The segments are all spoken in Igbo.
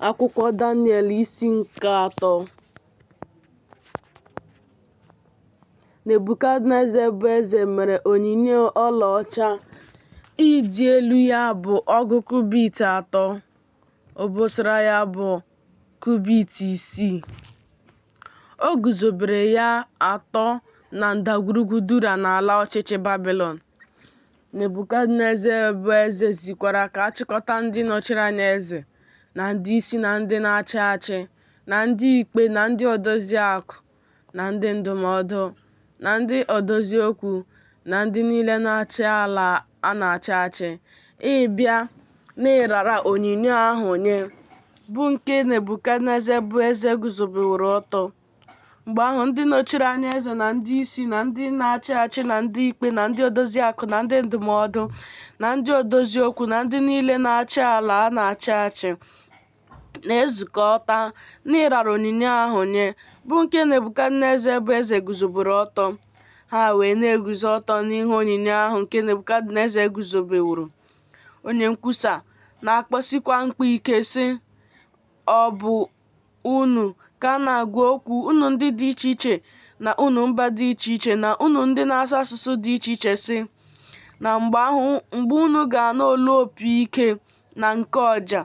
Akwụkwọ Daniel isi nke 3. Nebukadneza bụ eze mere onyinye ọlaọcha ịdị elu ya bụ ọgụ kubit 3, obosara ya bụ kubit 6. O guzobere ya 3 na ndagwurugwu Dura n'ala ọchịchị Babilọn. Nebukadneza bụ eze zikwara ka a chịkọta ndị nọchiri anya eze, na ndị isi na ndị na-achị achị, na ndị ikpe na ndị odozi akụ, na ndị ndụmọdụ, na ndị odozi okwu, na ndị niile na-achị ala a na-achị achị, ịbịa na ịrara onyinye ahụ nye, bụ nke Nebukadneza bụ eze guzobeworo ọtọ. Mgbe ahụ ndị nọchiri anya eze na ndị isi na ndị na-achị achị na ndị ikpe na ndị odozi akụ na ndị ndụmọdụ na ndị odozi okwu na ndị niile na-achị ala a na-achị achị na-ezukọta n'ịrara onyinye ahụ nye, bụ nke Nebukadneza bụ eze guzobere ọtọ. Ha wee na-eguzo ọtọ n'ihu onyinye ahụ nke Nebukadneza guzobeworo. Onye nkwusa na-akpọsikwa mkpu ike sị, ọ bụ unu ka a na-agwa okwu, unu ndị dị iche iche na unu mba dị iche iche na unu ndị na-asụ asụsụ dị iche iche sị, na mgbe unu ga-anụ olu opi ike na nke ọja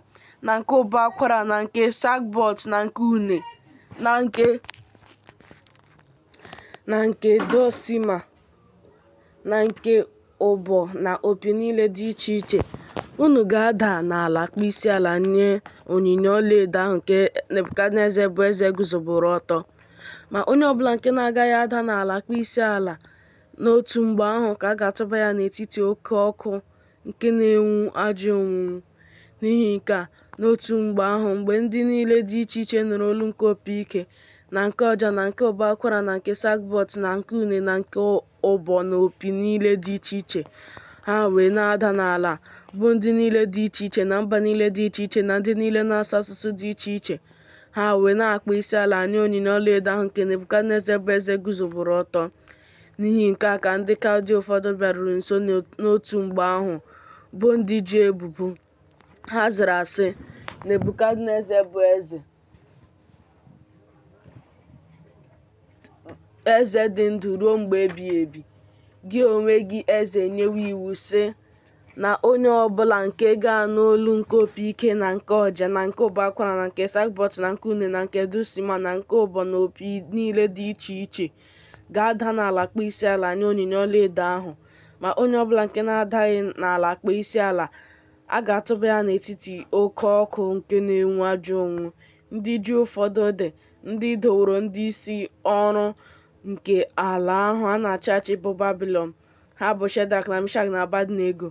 na nke ụbọ akwara na nke sackbut na nke une na nke dulcimer na nke ụbọ na opi niile dị iche iche, unu ga-ada n'ala kpọọ isiala nye onyinye ọlaedo ahụ nke Nebukadneza bụ eze guzobere ọtọ. Ma onye ọbụla nke na-agaghị ada n'ala kpọọ isiala n'otu mgbe ahụ ka a ga-atụba ya n'etiti oke ọkụ nke na-enwu ajọ onwunwu. N'ihi nke a, n'otu mgbe ahụ, mgbe ndị niile dị iche iche nụrụ olu nke opi ike na nke ọja na nke ụbọ akwara na nke sackbut na nke une na nke ụbọ na opi niile dị iche iche, ha wee na-ada n'ala, bụ ndị niile dị iche iche na mba niile dị iche iche na ndị niile na-asụ asụsụ dị iche iche. Ha wee na-akpọ isiala nye onyinye ọlaedo ahụ nke Nebukadneza bụ eze guzobere ọtọ. N'ihi nke a ka ndị Kaldịa ụfọdụ bịaruru nso n'otu mgbe ahụ, bụ ndị ji ebubo. Ha zara sị, Nebukadneza bụ eze dị ndụ ruo mgbe ebighị ebi. Gị onwe gị eze nyewo iwu sị, na onye ọbụla nke ga-anụ olu nke opi ike na nke ọja na nke ụbọ akwara na nke sackbut na nke une na nke dulcimer na nke ụbọ na opi niile dị iche iche ga-ada n'ala kpọọ isiala nye onyinye ọlaedo ahụ. Ma onye ọbụla nke na-adaghị n'ala kpọọ isiala, a ga-atụba ya n'etiti oke ọkụ nke na-enwu ajọ onwu. Ndị Juu ụfọdụ dị, ndị doworo ndị isi ọrụ nke ala ahụ a na-achị achị bụ Babilọn. Ha bụ Shedrak na Mishak na Abednego.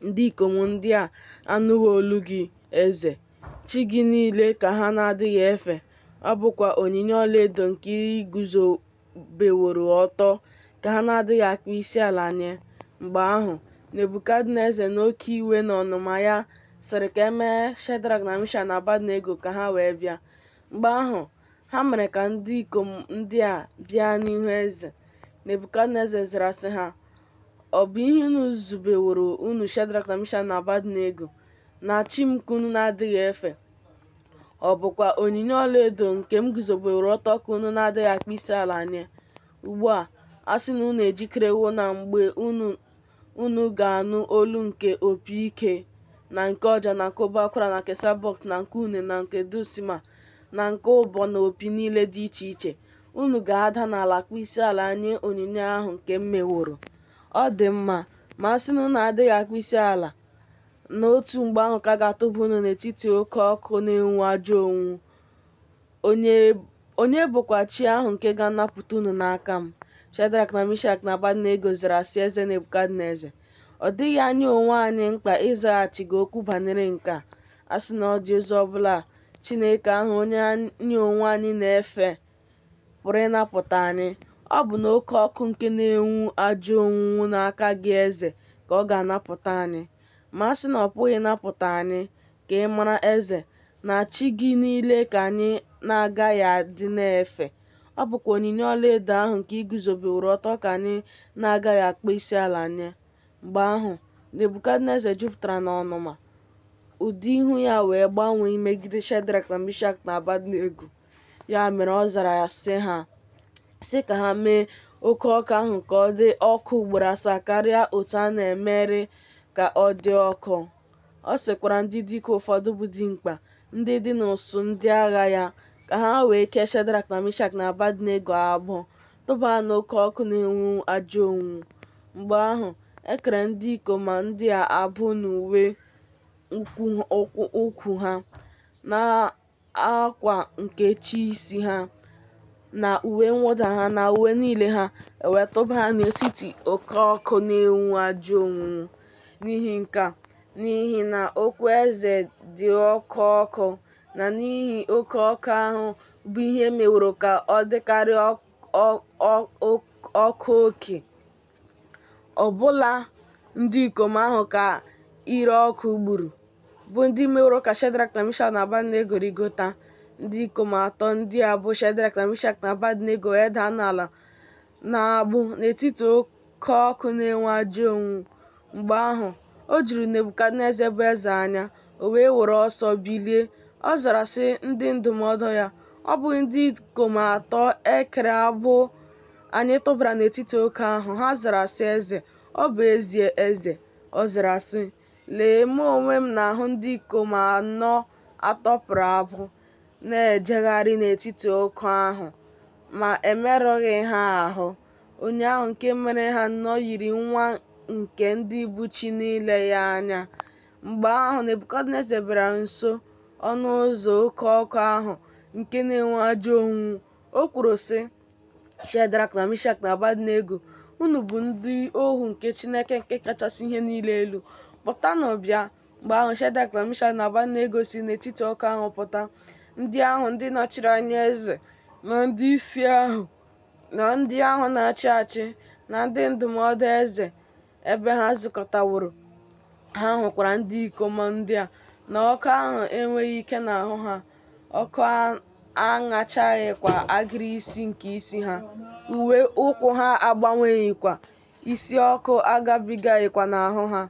Ndị ikom ndị a anụghị olu gị, eze. Chi gị niile ka ha na-adịghị efe. Ọ bụkwa onyinye ọlaedo nke ị guzobeworo ọtọ ka ha na-adịghị akpọ isiala nye. Mgbe ahụ, Nebukadneza n'oke iwe na ọnụma ya sịrị ka e mee Shedrak na Mishak na Abednego ka ha wee bịa. Mgbe ahụ, ha mere ka ndị ikom ndị a bịa n'ihu eze. Nebukadneza zara sị ha, ọ bụ ihe unu zubeworo unu Shedrak na Mishak na Abednego, na chi m ka unu na-adịghị efe? Ọ bụkwa onyinye ọlaedo nke m guzobeworo ọtọ ka unu na-adịghị akpọ isiala nye? Ugbu a, a sị na unu ejikerewo, na mgbe unu ga-anụ olu nke opi ike na nke ọja na nke ụbọ akwara na nke sackbut na nke une na nke dulcimer na nke ụbọ na opi niile dị iche iche, unu ga-ada n'ala kpọọ isiala nye onyinye ahụ nke m meworo. Ọ dị mma, ma a sị na unu adịghị akpọ isiala, n'otu mgbe ahụ ka a ga-atụba unu n'etiti oke ọkụ na-enwu ajọ onwu. Onye bụkwa chi ahụ nke ga-anapụta unu n'aka m? Shedrak na Mishak na Abednego zara sị eze Nebukadneza, ọ dịghị anyị onwe anyị mkpa ịzaghachi gị okwu banyere nke a. A sị na ọ dị ụzọ ọbụla Chineke ahụ onye anyị onwe anyị na-efe pụrụ ịnapụta anyị, ọ bụ n'oke ọkụ nke na-enwu ajọ onwunwu n'aka gị eze ka ọ ga-anapụta anyị. Ma a sị na ọ pụghị ịnapụta anyị, ka ị mara eze, na chi gị niile ka anyị na-agaghị adị na-efe. Ọ bụkwa onyinye ọlaedo ahụ nke ị guzobeworo ọtọ ka anyị na-agaghị akpọ isiala nye. Mgbe ahụ, Nebukadneza jupụtara n'ọnụma. ụdị ihu ya wee gbanwee megide Shedrak na Mishak na Abednego. Ya mere ọ zara ya sị ka ha mee oke ọkụ ahụ ka ọ dị ọkụ ugboro 7 karịa otu a na-emere ka ọ dị ọkụ. Ọ sịkwara ndị dike ụfọdụ bụ dimkpa ndị dị n'ụsụ ndị agha ya ka ha wee kee Shedrak na Mishak na Abednego agbụ, tụba ha n'oke ọkụ na-enwu ajọ onwu. Mgbe ahụ e kere ndị ikom ndị a agbụ n'uwe ukwu ha, na akwa nkechi isi ha, na uwe mwụda ha, na uwe niile ha, wee tụba ha n'etiti oke ọkụ na-enwu ajọ onwu. N'ihi nke a, n'ihi na okwu eze dị oke ọkụ, na n'ihi oke ọkụ ahụ bụ ihe meworo ka ọ dịkarịa ọkụ oke, ọbụla ndị ikom ahụ ka ire ọkụ gburu, bụ ndị meworo ka Shedrak na Mishak na Abednego rigota. Ndị ikom atọ ndị a bụ Shedrak na Mishak na Abednego wee daa n'ala na-agbụ n'etiti oke ọkụ na-enwu ajọ onwu. Mgbe ahụ o juru Nebukadneza bụ eze anya, o wee were ọsọ bilie. Ọ zara sị ndị ndụmọdụ ya, ọ bụghị ndị ikom atọ e kere agbụ anyị tụbara n'etiti oke ahụ? Ha zara sị eze, ọ bụ ezie eze. Ọ zara sị, lee, mụ onwe m na-ahụ ndị ikom anọ atọpụrụ agbụ na-ejegharị n'etiti oke ahụ, ma emerụghị ha ahụ. Onye ahụ nke mere ha nnọọ yiri nwa nke ndị bụ chi niile ya anya. Mgbe ahụ Nebukadneza bịara nso ọnụ ụzọ oke ọkụ ahụ nke na-enwu ajọ onwu. O kwuru sị, Shedrak na Mishak na Abednego, unu bụ ndị ohu nke Chineke nke kachasị ihe niile elu, pụtanụ bịa. Mgbe ahụ Shedrak na Mishak na Abednego si n'etiti ọkụ ahụ pụta. Ndị ahụ ndị nọchiri anya eze, na ndị isi ahụ, na ndị ahụ na-achị achị, na ndị ndụmọdụ eze, ebe ha zukọtaworo, ha hụkwara ndị ikom ndị a, na ọkụ ahụ enweghị ike n'ahụ ha. Ọkụ aṅachaghịkwa agịrị isi nke isi ha, uwe ụkwụ ha agbanweghịkwa, isi ọkụ agabigaghịkwa n'ahụ ha.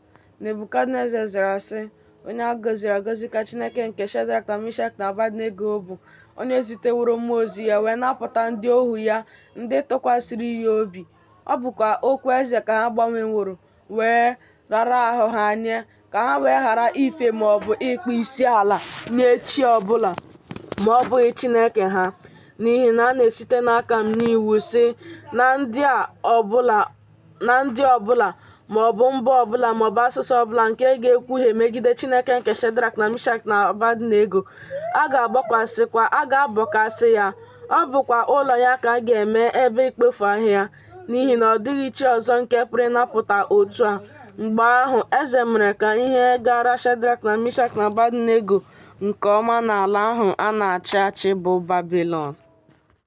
Nebukadneza zara sị, onye a gọziri agọzi ka Chineke nke Shedrak na Mishak na Abednego bụ, onye ziteworo mmụọ ozi ya wee napụta ndị ohu ya ndị tụkwasịrị ya obi. Ọ bụkwa okwu eze ka ha gbanweworo wee rara ahụ ha nye, ka ha wee ghara ife ma ọ bụ ịkpọ isi ala nye chi ọbụla ma ọ bụghị Chineke ha. N'ihi na a na-esite n'aka m n'iwu sị na ndị ọbụla ma ọ bụ mba ọbụla ma ọ bụ asụsụ ọbụla nke ga-ekwuhie megide Chineke nke Shedrak na Mishak na Abednego, a ga-abọkasị ya. Ọ bụkwa ụlọ ya ka a ga-eme ebe ikpofu ahịhịa, n'ihi na ọ dịghị chi ọzọ nke pụrụ ịnapụta otu a. Mgbe ahụ eze mere ka ihe gara Shedrak na Mishak na Abednego nke ọma n'ala ahụ a na-achị achị bụ Babilọn.